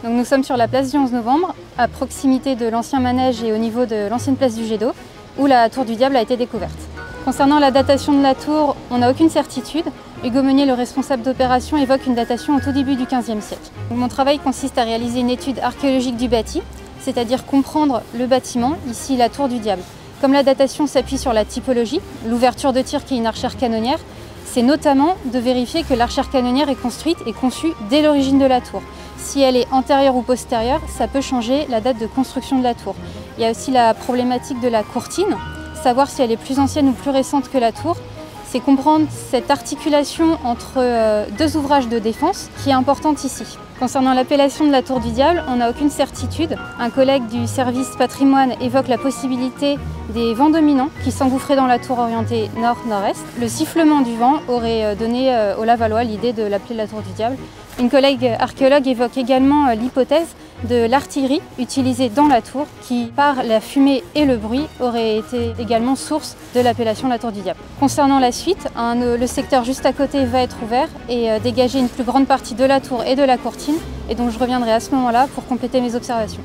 Donc nous sommes sur la place du 11 novembre, à proximité de l'ancien manège et au niveau de l'ancienne place du jet d'eau, où la tour du Diable a été découverte. Concernant la datation de la tour, on n'a aucune certitude. Hugo Meunier, le responsable d'opération, évoque une datation au tout début du XVe siècle. Mon travail consiste à réaliser une étude archéologique du bâti, c'est-à-dire comprendre le bâtiment, ici la tour du Diable. Comme la datation s'appuie sur la typologie, l'ouverture de tir qui est une archère canonnière, c'est notamment de vérifier que l'archère canonnière est construite et conçue dès l'origine de la tour. Si elle est antérieure ou postérieure, ça peut changer la date de construction de la tour. Il y a aussi la problématique de la courtine, savoir si elle est plus ancienne ou plus récente que la tour. C'est comprendre cette articulation entre deux ouvrages de défense qui est importante ici. Concernant l'appellation de la tour du Diable, on n'a aucune certitude. Un collègue du service patrimoine évoque la possibilité des vents dominants qui s'engouffraient dans la tour orientée nord-nord-est. Le sifflement du vent aurait donné aux Lavallois l'idée de l'appeler la tour du Diable. Une collègue archéologue évoque également l'hypothèse de l'artillerie utilisée dans la tour qui, par la fumée et le bruit, aurait été également source de l'appellation la tour du Diable. Concernant la suite, le secteur juste à côté va être ouvert et dégager une plus grande partie de la tour et de la courtine, et donc je reviendrai à ce moment-là pour compléter mes observations.